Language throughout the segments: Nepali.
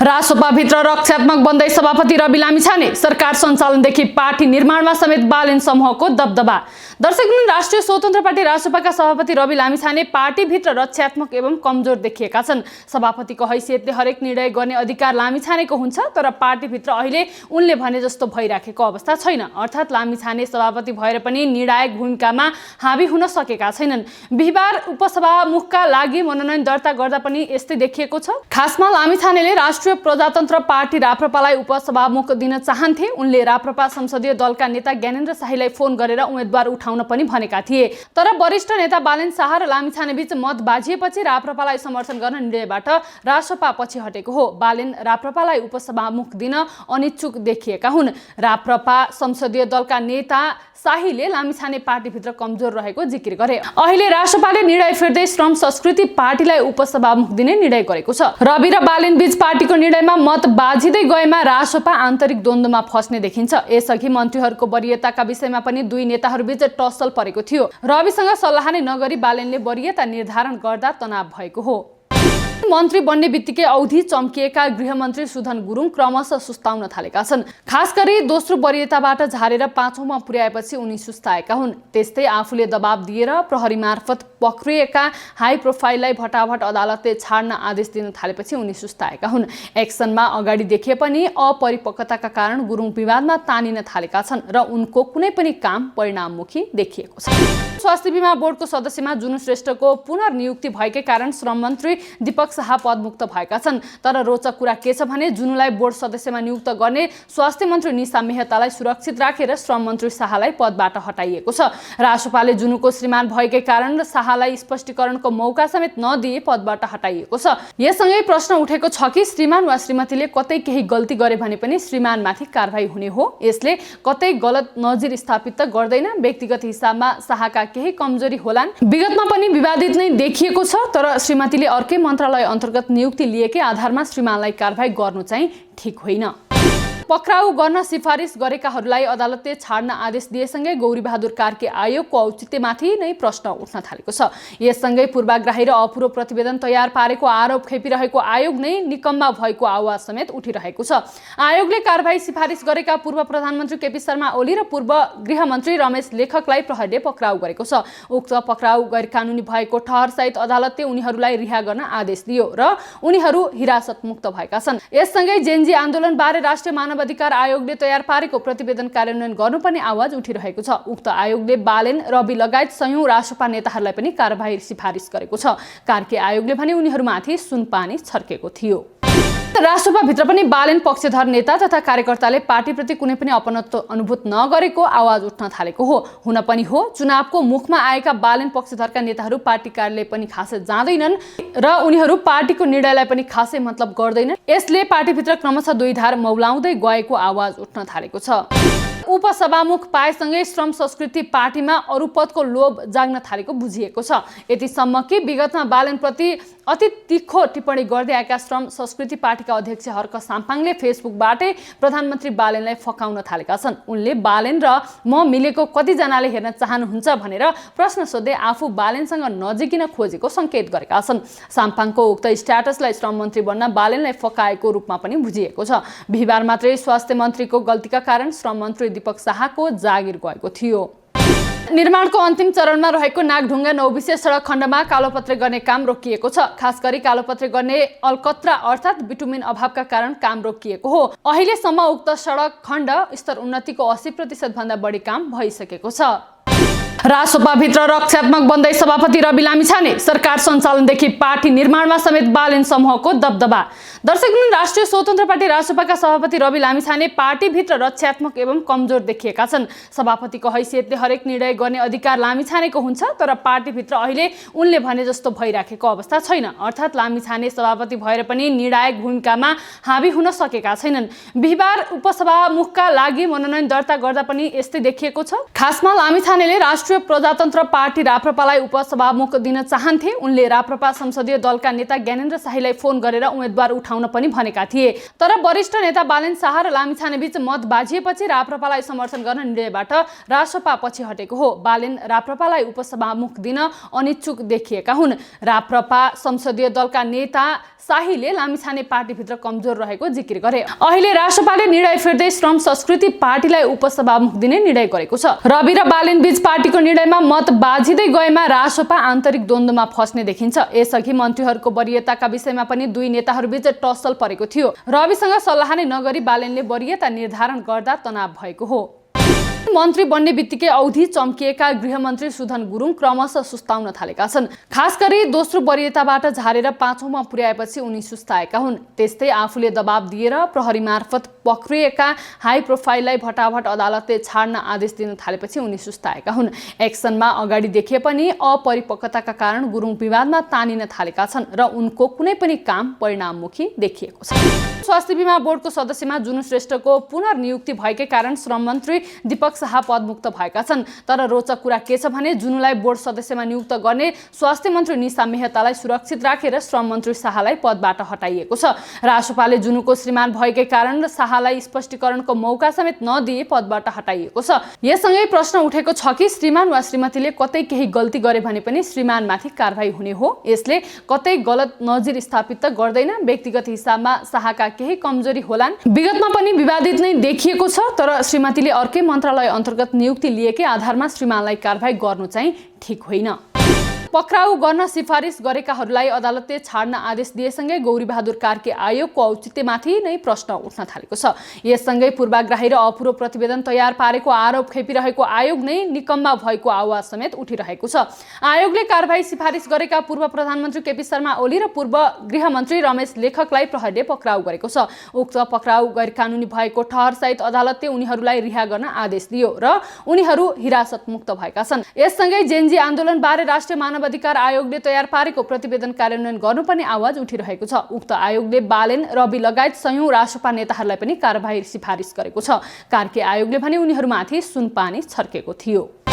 रासोपाभित्र रक्षात्मक बन्दै सभापति रवि लामिछाने, सरकार सञ्चालनदेखि पार्टी निर्माणमा समेत बालेन समूहको दबदबा। दर्शकवृन्द, राष्ट्रिय स्वतन्त्र पार्टी रासोपाका सभापति रवि लामिछाने पार्टीभित्र रक्षात्मक एवं कमजोर देखिएका छन्। सभापतिको हैसियतले हरेक निर्णय गर्ने अधिकार लामिछानेको हुन्छ, तर पार्टीभित्र अहिले उनले भने जस्तो भइराखेको अवस्था छैन। अर्थात् लामिछाने सभापति भएर पनि निर्णायक भूमिकामा हावी हुन सकेका छैनन्। बिहिबार उपसभामुखका लागि मनोनयन दर्ता गर्दा पनि यस्तै देखिएको छ। खासमा लामिछानेले राष्ट्रिय प्रजातन्त्र पार्टी राप्रपालाई उपसभामुख दिन चाहन्थे। उनले राप्रपा संसदीय दलका नेता ज्ञानेन्द्र शाहीलाई फोन गरेर उम्मेदवार उठाउन पनि भनेका थिए, तर वरिष्ठ नेता बालेन शाह र लामिछाने बीच मत बाजिएपछि राप्रपालाई समर्थन गर्न निर्णयबाट रासोपा पछि हटेको हो। बालेन राप्रपालाई उपसभामुख दिन अनिच्छुक देखिएका हुन्। राप्रपा संसदीय दलका नेता शाहीले लामिछाने पार्टीभित्र कमजोर रहेको जिकिर गरे। अहिले रासोपाले निर्णय फेर्दै श्रम संस्कृति पार्टीलाई उपसभामुख दिने निर्णय गरेको छ। रवि र बालेन बीच पार्टीको निर्णयमा मत बाजिँदै गएमा रासोपा आन्तरिक द्वन्द्वमा फस्ने देखिन्छ। यसअघि मन्त्रीहरूको वरियताका विषयमा पनि दुई नेताहरूबीच टसल परेको थियो। रविसँग सल्लाह नै नगरी बालेनले वरियता निर्धारण गर्दा तनाव भएको हो। मन्त्री बन्ने बित्तिकै औधी चम्किएका गृहमन्त्री सुधन गुरुङ क्रमशः सुस्ताउन थालेका छन्। खास गरी दोस्रो वरियताबाट झारेर पाँचौँमा पुर्याएपछि उनी सुस्ताएका हुन्। त्यस्तै आफूले दबाब दिएर प्रहरी मार्फत पक्रिएका हाई प्रोफाइललाई भटाभट अदालतले छाड्न आदेश दिन थालेपछि उनी सुस्ताएका हुन्। एक्सनमा अगाडि देखिए पनि अपरिपक्वताका कारण गुरुङ विवादमा तानिन थालेका छन् र उनको कुनै पनि काम परिणाममुखी देखिएको छ। स्वास्थ्य बीमा बोर्डको सदस्यमा जुनु श्रेष्ठको पुनर्नियुक्ति भएकै कारण श्रम मन्त्री दीपक शाह पदमुक्त भएका छन्। तर रोचक कुरा के छ भने जुनुलाई बोर्ड सदस्यमा नियुक्त गर्ने स्वास्थ्य मन्त्री निशा मेहतालाई सुरक्षित राखेर श्रम मन्त्री शाहलाई पदबाट हटाइएको छ। रासोपाले जुनुको श्रीमान भएकै कारण शाहलाई स्पष्टीकरणको मौका समेत नदिए पदबाट हटाइएको छ। यससँगै प्रश्न उठेको छ कि श्रीमान वा श्रीमतीले कतै केही गल्ती गरे भने पनि श्रीमानमाथि कारबाही हुने हो। यसले कतै गलत नजिर स्थापित त गर्दैन। व्यक्तिगत हिसाबमा शाहका केही कमजोरी होलान्, विगतमा पनि विवादित नै देखिएको छ, तर श्रीमतीले अर्कै मन्त्रालय अन्तर्गत नियुक्ति लिएकै आधारमा श्रीमानलाई कारबाही गर्नु चाहिँ ठिक होइन। पक्राउ गर्न सिफारिस गरेकाहरूलाई अदालतले छाड्न आदेश दिएसँगै गौरीबहादुर कार्की आयोगको औचित्यमाथि नै प्रश्न उठ्न थालेको छ। यससँगै पूर्वाग्राही र अपूरो प्रतिवेदन तयार पारेको आरोप खेपिरहेको आयोग नै निकम्मा भएको आवाज समेत उठिरहेको छ। आयोगले कारबाही सिफारिस गरेका पूर्व प्रधानमन्त्री केपी शर्मा ओली र पूर्व गृहमन्त्री रमेश लेखकलाई प्रहरीले पक्राउ गरेको छ। उक्त पक्राउ गैरकानुनी भएको ठहरसहित अदालतले उनीहरूलाई रिहा गर्न आदेश दियो र उनीहरू हिरासतमुक्त भएका छन्। यससँगै जेनजी आन्दोलनबारे राष्ट्रिय अधिकार आयोगले तयार पारेको प्रतिवेदन कार्यान्वयन गर्नुपर्ने आवाज उठिरहेको छ। उक्त आयोगले बालेन, रवि लगायत संयौं रासोपा नेताहरूलाई पनि कारबाही सिफारिस गरेको छ। कार्की आयोगले भने उनीहरूमाथि सुनपानी छर्केको थियो। रासोपाभित्र पनि बालेन पक्षधर नेता तथा कार्यकर्ताले पार्टीप्रति कुनै पनि अपनत्व अनुभूत नगरेको आवाज उठ्न थालेको हो। हुन पनि हो, चुनावको मुखमा आएका बालेन पक्षधरका नेताहरू पार्टी कार्यालय पनि खासै जाँदैनन् र उनीहरू पार्टीको निर्णयलाई पनि खासै मतलब गर्दैनन्। यसले पार्टीभित्र क्रमशः दुई धार मौलाउँदै गएको आवाज उठ्न थालेको छ। उपसभामुख पाएसँगै श्रम संस्कृति पार्टीमा अरू पदको लोभ जाग्न थालेको बुझिएको छ। यतिसम्म कि विगतमा बालेनप्रति अति तीखो टिप्पणी गर्दै आएका श्रम संस्कृति पार्टीका अध्यक्ष हर्क साम्पाङले फेसबुकबाटै प्रधानमन्त्री बालेनलाई फकाउन थालेका छन्। उनले बालेन र म मिलेको कतिजनाले हेर्न चाहनुहुन्छ भनेर प्रश्न सोध्दै आफू बालेनसँग नजिकिन खोजेको सङ्केत गरेका छन्। साम्पाङको उक्त स्ट्याटसलाई श्रम मन्त्री बन्न बालेनलाई फकाएको रूपमा पनि बुझिएको छ। बिहिबार मात्रै स्वास्थ्य मन्त्रीको गल्तीका कारण श्रम मन्त्री दीपक शाहको जागिर गएको थियो। निर्माणको अन्तिम चरणमा रहेको नागढुङ्गा 9 विशेष सडक खण्डमा कालोपत्रे गर्ने काम रोकिएको छ। खास गरी कालोपत्रे गर्ने अलकत्रा अर्थात् बिटुमिन अभावका कारण काम रोकिएको हो। अहिलेसम्म उक्त सडक खण्ड स्तर उन्नतिको 80% भन्दा बढी काम भइसकेको छ। रासोपाभित्र रक्षात्मक बन्दै सभापति रवि लामिछाने, सरकार सञ्चालनदेखि पार्टी निर्माणमा समेत बालेन समूहको दबदबा। दर्शकवृन्द, राष्ट्रिय स्वतन्त्र पार्टी रासोपाका सभापति रवि लामिछाने पार्टीभित्र रक्षात्मक एवं कमजोर देखिएका छन्। सभापतिको हैसियतले हरेक निर्णय गर्ने अधिकार लामिछानेको हुन्छ, तर पार्टीभित्र अहिले उनले भने जस्तो भइराखेको अवस्था छैन। अर्थात् लामिछाने सभापति भएर पनि निर्णायक भूमिकामा हावी हुन सकेका छैनन्। बिहिबार उपसभामुखका लागि मनोनयन दर्ता गर्दा पनि यस्तै देखिएको छ। खासमा लामिछानेले राष्ट्रिय राष्ट्रिय प्रजातन्त्र पार्टी राप्रपालाई उपसभामुख दिन चाहन्थे। उनले राप्रपा संसदीय दलका नेता ज्ञानेन्द्र शाहीलाई फोन गरेर उम्मेदवार उठाउन पनि भनेका थिए। तर वरिष्ठ नेता बालेन शाह र लामिछाने बीच मत बाजिएपछि राप्रपालाई समर्थन गर्न निर्णयबाट रासपा पछि हटेको हो। बालेन राप्रपालाई उपसभामुख दिन अनिच्छुक देखिएका हुन्। राप्रपा संसदीय दलका नेता शाहीले लामिछाने पार्टीभित्र कमजोर रहेको जिकिर गरे। अहिले रासपाले निर्णय फेर्दै श्रम संस्कृति पार्टीलाई उपसभामुख दिने निर्णय गरेको छ। रवि र बालेन बीच पार्टीको निर्णयमा मत बाजिँदै गएमा रासपा आन्तरिक द्वन्द्वमा फस्ने देखिन्छ। यसअघि मन्त्रीहरूको वरियताका विषयमा पनि दुई नेताहरूबीच टसल परेको थियो। रविसँग सल्लाह नै नगरी बालेनले वरियता निर्धारण गर्दा तनाव भएको हो। मन्त्री बन्ने बित्तिकै औधी चम्किएका गृहमन्त्री सुधन गुरुङ क्रमशः सुस्ताउन थालेका छन्। खास गरी दोस्रो वरियताबाट झारेर पाँचौँमा पुर्याएपछि उनी सुस्ताएका हुन्। त्यस्तै आफूले दबाब दिएर प्रहरी मार्फत पक्रिएका हाई प्रोफाइललाई भटाभट अदालतले छाड्न आदेश दिन थालेपछि उनी सुस्ताएका हुन्। एक्सनमा अगाडि देखिए पनि अपरिपक्वताका कारण गुरुङ विवादमा तानिन थालेका छन् र उनको कुनै पनि काम परिणाममुखी देखिएको छ। स्वास्थ्य बीमा बोर्डको सदस्यमा जुनु श्रेष्ठको पुनर्नियुक्ति भएकै कारण श्रम मन्त्री दीपक शाह पदमुक्त भएका छन्। तर रोचक कुरा के छ भने जुनुलाई बोर्ड सदस्यमा नियुक्त गर्ने स्वास्थ्य मन्त्री निशा मेहतालाई सुरक्षित राखेर श्रम मन्त्री शाहलाई पदबाट हटाइएको छ। रासपाले जुनुको श्रीमान भएकै कारण शाहलाई स्पष्टीकरणको मौका समेत नदिए पदबाट हटाइएको छ। यससँगै प्रश्न उठेको छ कि श्रीमान वा श्रीमतीले कतै केही गल्ती गरे भने पनि श्रीमानमाथि कारबाही हुने हो। यसले कतै गलत नजिर स्थापित त गर्दैन। व्यक्तिगत हिसाबमा शाहका केही कमजोरी होलान्। विगतमा पनि विवादित नै देखिएको छ। तर श्रीमतीले अर्कै मन्त्रालय अन्तर्गत नियुक्ति लिएकै आधारमा श्रीमानलाई कारबाही गर्नु चाहिँ ठिक होइन। पक्राउ गर्न सिफारिस गरेकाहरूलाई अदालतले छाड्न आदेश दिएसँगै गौरीबहादुर कार्की आयोगको औचित्यमाथि नै प्रश्न उठ्न थालेको छ। यससँगै पूर्वाग्राही र अपुरो प्रतिवेदन तयार पारेको आरोप खेपिरहेको आयोग नै निकम्मा भएको आवाज समेत उठिरहेको छ। आयोगले कारबाही सिफारिस गरेका पूर्व प्रधानमन्त्री केपी शर्मा ओली र पूर्व गृहमन्त्री रमेश लेखकलाई प्रहरीले पक्राउ गरेको छ। उक्त पक्राउ गैरकानुनी भएको ठहरसहित अदालतले उनीहरूलाई रिहा गर्न आदेश दियो र उनीहरू हिरासतमुक्त भएका छन्। यससँगै जेनजी आन्दोलनबारे राष्ट्रिय मानव अधिकार आयोगले तयार पारेको प्रतिवेदन कार्यान्वयन गर्नुपर्ने आवाज उठिरहेको छ। उक्त आयोगले बालेन रवि लगायत संयौं रासपा नेताहरूलाई पनि कारबाही सिफारिस गरेको छ। कार्की आयोगले भने उनीहरूमाथि सुनपानी छर्केको थियो।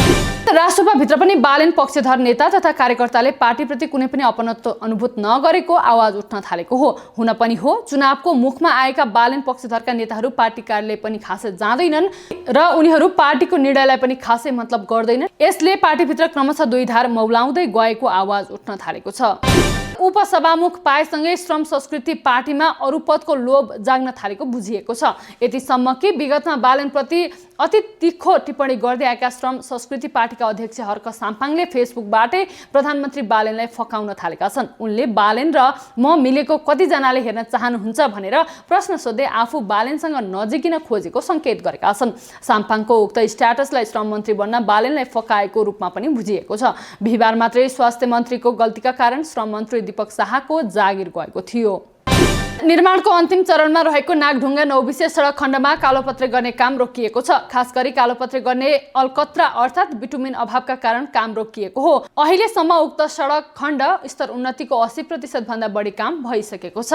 रासपा भित्र पनि बालेन पक्षधर नेता तथा कार्यकर्ताले पार्टीप्रति कुनै पनि अपनत्व अनुभूत नगरेको आवाज उठ्न थालेको हो। हुन पनि हो, चुनावको मुखमा आएका बालेन पक्षधरका नेताहरू पार्टी कार्यालय पनि खासै जाँदैनन् र उनीहरू पार्टीको निर्णयलाई पनि खासै मतलब गर्दैनन्। यसले पार्टीभित्र क्रमशः दुई धार मौलाउँदै गएको आवाज उठ्न थालेको छ। उपसभामुख पाएसँगै श्रम संस्कृति पार्टीमा अरू पदको लोभ जाग्न थालेको बुझिएको छ। यतिसम्म कि विगतमा बालेनप्रति अति तीखो टिप्पणी गर्दै आएका श्रम संस्कृति पार्टीका अध्यक्ष हर्क साम्पाङले फेसबुकबाटै प्रधानमन्त्री बालेनलाई फकाउन थालेका छन्। उनले बालेन र म मिलेको कतिजनाले हेर्न चाहनुहुन्छ भनेर प्रश्न सोध्दै आफू बालेनसँग नजिकिन खोजेको सङ्केत गरेका छन्। साम्पाङको उक्त स्ट्याटसलाई श्रम मन्त्री बन्न बालेनलाई फकाएको रूपमा पनि बुझिएको छ। बिहिबार मात्रै स्वास्थ्य मन्त्रीको गल्तीका कारण श्रम मन्त्री दीपक शाहको जागिर गएको थियो। निर्माणको अन्तिम चरणमा रहेको नागढुङ्गा 9 विशेष सडक खण्डमा कालोपत्रे गर्ने काम रोकिएको छ। खास गरी कालोपत्रे गर्ने अलकत्रा अर्थात् बिटुमिन अभावका कारण काम रोकिएको हो। अहिलेसम्म उक्त सडक खण्ड स्तर उन्नतिको 80% भन्दा बढी काम भइसकेको छ।